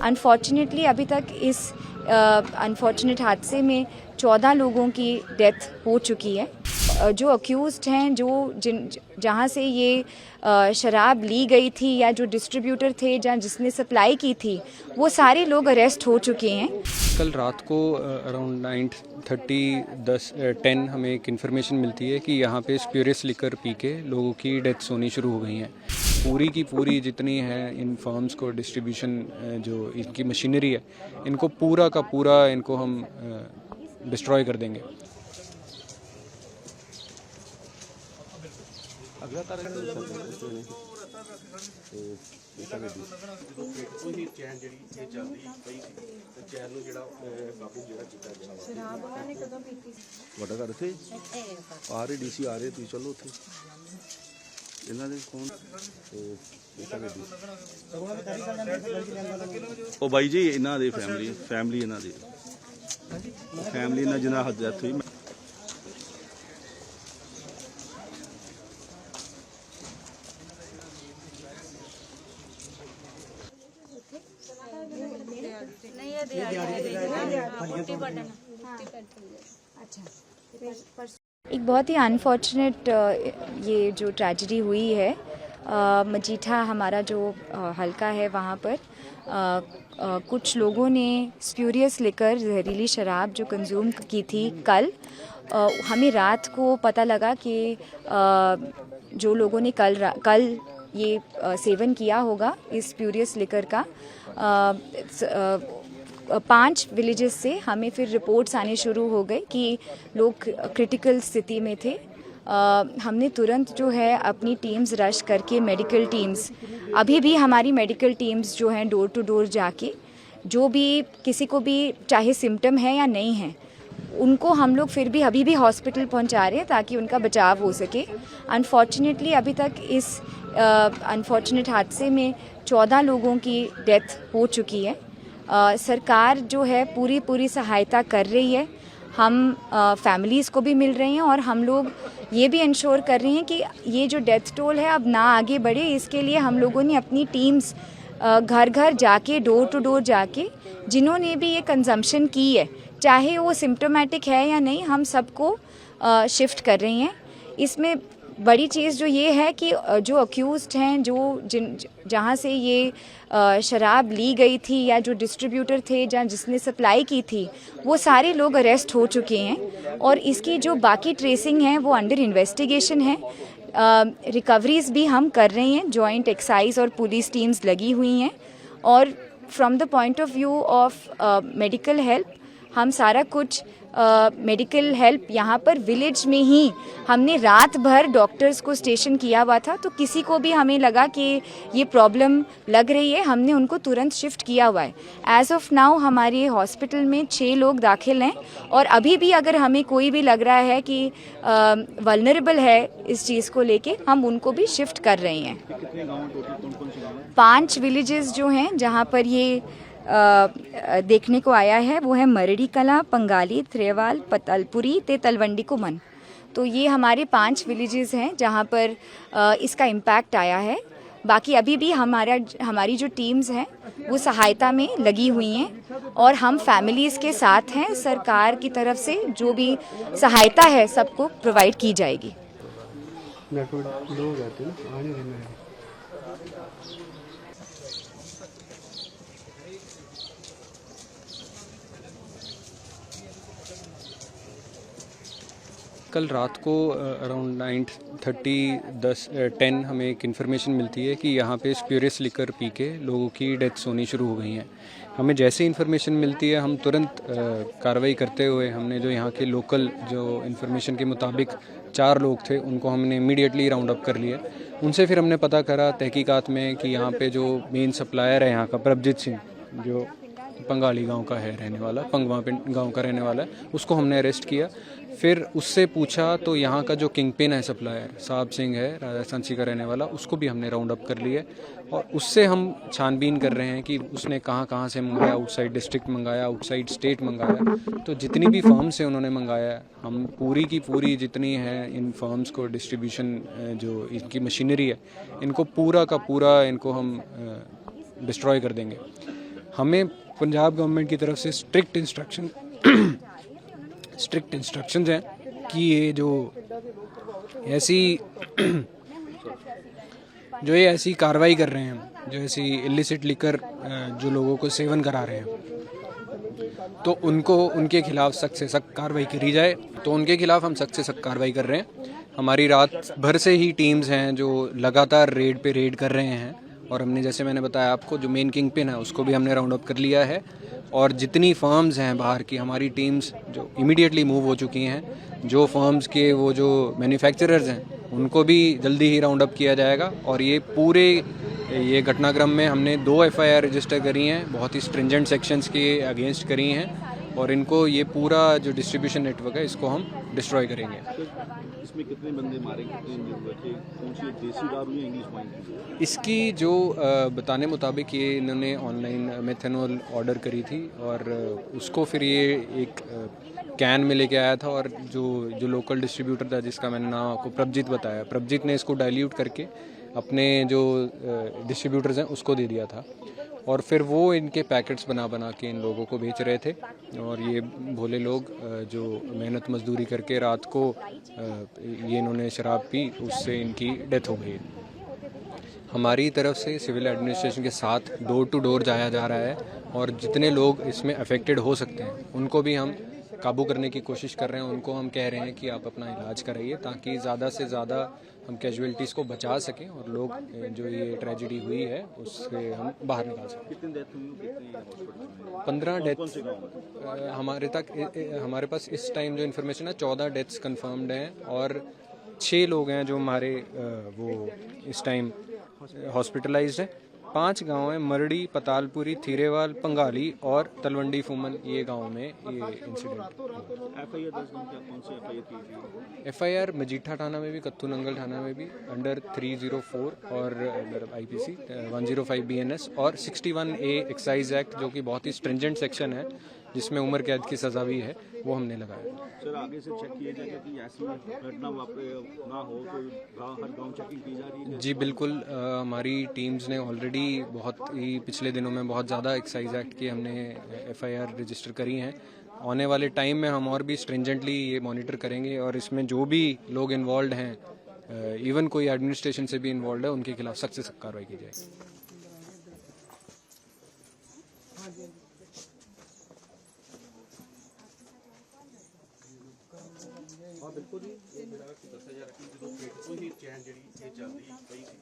Unfortunately अभी तक इस अनफॉर्चुनेट हादसे में 14 लोगों की डेथ हो चुकी है। जो अक्यूज़्ड हैं, जहाँ से ये शराब ली गई थी या जो डिस्ट्रीब्यूटर थे, जिसने सप्लाई की थी, वो सारे लोग अरेस्ट हो चुके हैं। कल रात को अराउंड 9:30 हमें एक इन्फॉर्मेशन मिलती है कि यहाँ पे स्प्यूरियस लिकर पी के लोगों की डेथ्स होनी शुरू हो गई हैं। पूरी की पूरी जितनी है इन फर्म्स को डिस्ट्रीब्यूशन जो इनकी मशीनरी है, इनको पूरा का पूरा इनको हम डिस्ट्रॉय कर देंगे। ਵੱਡਾ ਘਰ ਇੱਥੇ ਆ ਰਹੇ ਡੀਸੀ ਆ ਰਹੇ, ਤੁਸੀਂ ਚਲੋ ਉੱਥੇ ਇਹਨਾਂ ਦੇ ਕੌਣ ਉਹ ਬਾਈ ਜੀ ਇਹਨਾਂ ਦੇ ਫੈਮਿਲੀ ਇਹਨਾਂ ਦੀ ਫੈਮਿਲੀ ਨਾਲ ਜਿਹਨਾਂ ਹੱਦ ਡੈਥ ਹੋਈ। एक बहुत ही अनफॉर्चुनेट ये जो ट्रेजेडी हुई है, मजीठा हमारा जो हल्का है वहाँ पर कुछ लोगों ने स्प्यूरियस लिकर जहरीली शराब जो कंज्यूम की थी कल। हमें रात को पता लगा कि जो लोगों ने कल ये सेवन किया होगा इस स्प्यूरियस लिकर का, 5 विलेजेस से हमें फिर रिपोर्ट्स आने शुरू हो गए कि लोग क्रिटिकल स्थिति में थे। हमने तुरंत जो है अपनी टीम्स रश करके, मेडिकल टीम्स, अभी भी हमारी मेडिकल टीम्स जो हैं डोर टू डोर जाके, जो भी किसी को भी चाहे सिम्टम है या नहीं है, उनको हम लोग फिर भी अभी भी हॉस्पिटल पहुंचा रहे हैं ताकि उनका बचाव हो सके। अनफॉर्चुनेटली अभी तक इस अनफॉर्चुनेट हादसे में 14 लोगों की डेथ हो चुकी है। सरकार जो है पूरी सहायता कर रही है। हम फैमिलीज़ को भी मिल रहे हैं और हम लोग ये भी इंश्योर कर रहे हैं कि ये जो डेथ टोल है अब ना आगे बढ़े। इसके लिए हम लोगों ने अपनी टीम्स घर घर जाके, डोर टू डोर जाके, जिन्होंने भी ये कंजम्पशन की है, चाहे वो सिम्टोमेटिक है या नहीं, हम सबको शिफ्ट कर रही हैं। इसमें बड़ी चीज़ जो ये है कि जो अक्यूज़्ड हैं, जहाँ से ये शराब ली गई थी या जो डिस्ट्रीब्यूटर थे, जिसने सप्लाई की थी, वो सारे लोग अरेस्ट हो चुके हैं और इसकी जो बाकी ट्रेसिंग है वो अंडर इन्वेस्टिगेशन है। रिकवरीज भी हम कर रहे हैं, जॉइंट एक्साइज और पुलिस टीम्स लगी हुई हैं और from the point of view of medical help, हम सारा कुछ मेडिकल हेल्प यहाँ पर विलेज में ही हमने रात भर डॉक्टर्स को स्टेशन किया हुआ था, तो किसी को भी हमें लगा कि ये प्रॉब्लम लग रही है, हमने उनको तुरंत शिफ्ट किया हुआ है। एज ऑफ नाउ हमारे हॉस्पिटल में 6 लोग दाखिल हैं और अभी भी अगर हमें कोई भी लग रहा है कि वल्नरेबल है इस चीज़ को लेके, हम उनको भी शिफ्ट कर रहे हैं। 5 विलेजेस जो हैं जहाँ पर ये देखने को आया है वो है मरड़ी कला, पंगाली, त्रेवाल, पतलपुरी ते तलवंडी कुमन। तो ये हमारे 5 विलेजेस हैं जहाँ पर इसका इम्पैक्ट आया है। बाकी अभी भी हमारी जो टीम्स हैं वो सहायता में लगी हुई हैं और हम फैमिलीज़ के साथ हैं। सरकार की तरफ से जो भी सहायता है सबको प्रोवाइड की जाएगी। कल रात को अराउंड 9:30 हमें एक इन्फॉर्मेशन मिलती है कि यहाँ पे स्प्यूरियस लिकर पी के लोगों की डेथ्स होनी शुरू हो गई हैं। हमें जैसे इन्फॉर्मेशन मिलती है हम तुरंत कार्रवाई करते हुए, हमने जो यहाँ के लोकल जो इन्फॉर्मेशन के मुताबिक 4 लोग थे उनको हमने इमीडिएटली राउंड अप कर लिया। उनसे फिर हमने पता करा तहकीकात में कि यहाँ पे जो मेन सप्लायर है यहाँ का, प्रभजीत सिंह, जो पंगाली गांव का है रहने वाला, पंगवा गांव का रहने वाला है, उसको हमने अरेस्ट किया। फिर उससे पूछा तो यहाँ का जो किंग पिन है सप्लायर, साहब सिंह है, राजस्थान का रहने वाला, उसको भी हमने राउंड अप कर लिया और उससे हम छानबीन कर रहे हैं कि उसने कहाँ से मंगाया, आउटसाइड डिस्ट्रिक्ट मंगाया, आउटसाइड स्टेट मंगाया। तो जितनी भी फर्म से उन्होंने मंगाया, हम पूरी की पूरी जितनी है इन फर्म्स को डिस्ट्रीब्यूशन जो इनकी मशीनरी है, इनको पूरा का पूरा इनको हम डिस्ट्रॉय कर देंगे। हमें पंजाब गवर्नमेंट की तरफ से स्ट्रिक्ट इंस्ट्रक्शंस हैं कि ये जो ऐसी कार्रवाई कर रहे हैं, जो ऐसी इलिसिट लिकर जो लोगों को सेवन करा रहे हैं, तो उनके खिलाफ सख्त से सख्त कार्रवाई करी जाए। तो उनके खिलाफ हम सख्त से सख्त कार्रवाई कर रहे हैं। हमारी रात भर से ही टीम्स हैं जो लगातार रेड पे रेड कर रहे हैं, और हमने, जैसे मैंने बताया आपको, जो मेन किंग पिन है उसको भी हमने राउंड अप कर लिया है। और जितनी फर्म्स हैं बाहर की, हमारी टीम्स जो इमीडिएटली मूव हो चुकी हैं। जो फर्म्स के वो जो मैन्युफैक्चरर्स हैं उनको भी जल्दी ही राउंड अप किया जाएगा। और ये घटनाक्रम में हमने 2 FIR रजिस्टर करी हैं, बहुत ही स्ट्रिंजेंट सेक्शंस के अगेंस्ट करी हैं, और इनको ये पूरा जो डिस्ट्रीब्यूशन नेटवर्क है इसको हम डिस्ट्रॉय करेंगे। इसमें कितने बंदे मारे, कितने इंजर्ड हुए थे, कौन सी देसी दारू या इंग्लिश वाइन? इसकी जो बताने मुताबिक ये इन्होंने ऑनलाइन मेथनॉल ऑर्डर करी थी, और उसको फिर ये एक कैन में लेके आया था, और जो लोकल डिस्ट्रीब्यूटर था जिसका मैंने नाम आपको प्रभजीत बताया, प्रभजीत ने इसको डाइल्यूट करके अपने जो डिस्ट्रीब्यूटर्स हैं उसको दे दिया था, और फिर वो इनके पैकेट्स बना के इन लोगों को बेच रहे थे। और ये भोले लोग जो मेहनत मजदूरी करके रात को ये इन्होंने शराब पी, उससे इनकी डेथ हो गई। हमारी तरफ से सिविल एडमिनिस्ट्रेशन के साथ डोर टू डोर जाया जा रहा है, और जितने लोग इसमें अफेक्टेड हो सकते हैं उनको भी हम काबू करने की कोशिश कर रहे हैं। उनको हम कह रहे हैं कि आप अपना इलाज कराइए, ताकि ज़्यादा से ज़्यादा हम कैजुअलिटीज़ को बचा सकें और लोग जो ये ट्रेजेडी हुई है उससे हम बाहर निकाल सकें। कितनी डेथ हुई, कितनी 15 डेथ्स हमारे पास इस टाइम जो इन्फॉर्मेशन है, 14 डेथ्स कंफर्म्ड हैं, और 6 लोग हैं जो हमारे वो इस टाइम हॉस्पिटलाइज्ड हैं। 5 गांव हैं, मरड़ी, पतालपुरी, थीरेवाल, पंगाली और तलवंडी फूमन, ये गांव में ये इंसिडेंट। FIR 10 दिन क्या, कौन सी FIR की थी? FIR मजीठा थाना में भी, कत्तू नंगल थाना में भी, अंडर 304 और अंडर IPC 105 BNS और 61A एक्साइज एक्ट, जो कि बहुत ही स्ट्रिंजेंट सेक्शन है जिसमें उम्र कैद की सज़ा भी है, वो हमने लगाया। सर, आगे से चेक किया जाएगा कि ऐसी घटना ना हो, तो हर गांव चेकिंग की जा रही है? जी बिल्कुल, हमारी टीम्स ने ऑलरेडी बहुत ही पिछले दिनों में बहुत ज़्यादा एक्साइज एक्ट की हमने FIR रजिस्टर करी हैं। आने वाले टाइम में हम और भी स्ट्रिंजेंटली ये मॉनिटर करेंगे, और इसमें जो भी लोग इन्वॉल्व हैं, इवन कोई एडमिनिस्ट्रेशन से भी इन्वॉल्व है, उनके खिलाफ सख्त से सख्त कार्रवाई की जाएगी। हाँ बिल्कुल जी, ये मेरा दसा जा रहा कि जो पेट को ही चैन जी ये चल रही पई सी।